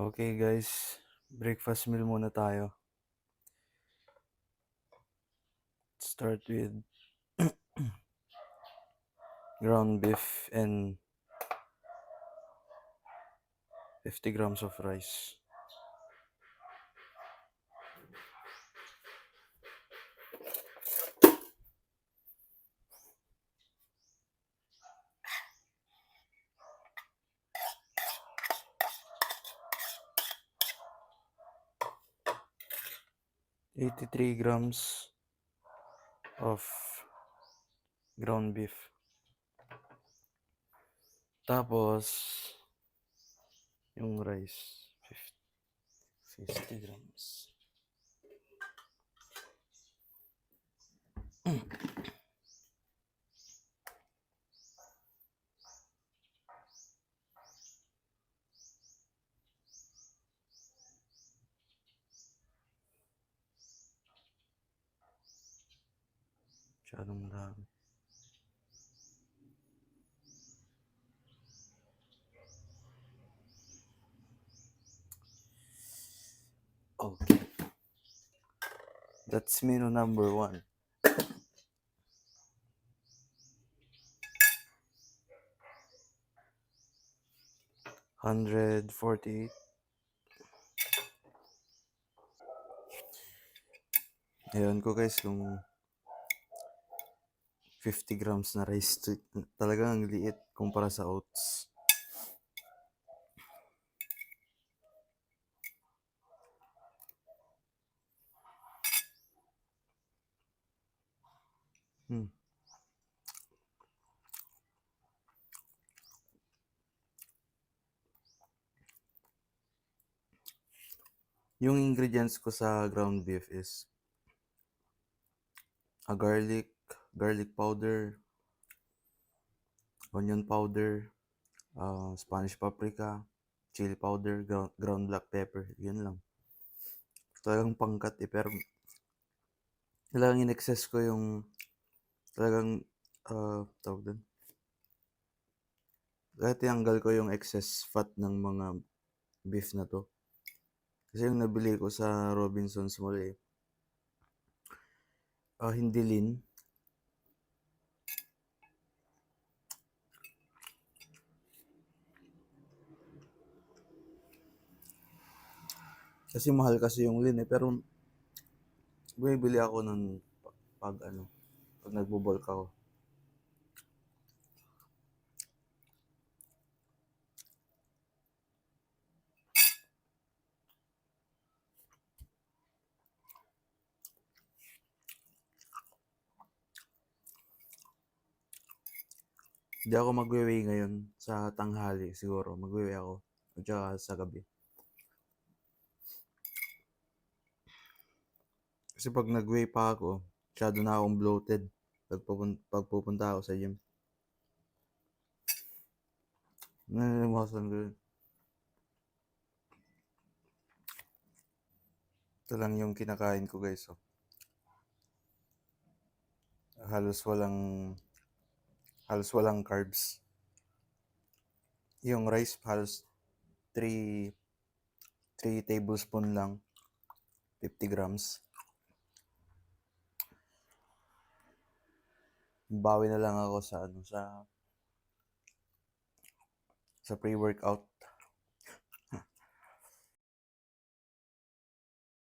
Okay guys, breakfast meal muna tayo. Start with ground beef and 50 grams of rice. $83 grams of ground beef. Tapos, yung rice, 50 grams. Masyadong dami. Okay. That's menu number 1. $148. Ayan ko guys, kung 50 grams na rice. Talagang liit kumpara sa oats. Yung ingredients ko sa ground beef is garlic powder, onion powder, Spanish paprika, chili powder, ground black pepper. Yun lang. Talagang pangkat pero talagang in-excess ko yung talagang tawag doon. Kaya tinanggal ko yung excess fat ng mga beef na to. Kasi yung nabili ko sa Robinsons Mall hindi lean. Kasi mahal kasi yung lean pero bumibili ako nun pag nagbo-bulk ako. Hindi ako magwe-weigh ngayon sa tanghali siguro. Magwe-weigh ako at saka sa gabi. Kasi pag nag-weigh pa ako, masyado na akong bloated pag pupunta ako sa gym. Naninimasan ko yun. Ito lang yung kinakain ko guys. Halos walang carbs. Yung rice halos 3 tablespoon lang. 50 grams. Bawi na lang ako sa pre-workout.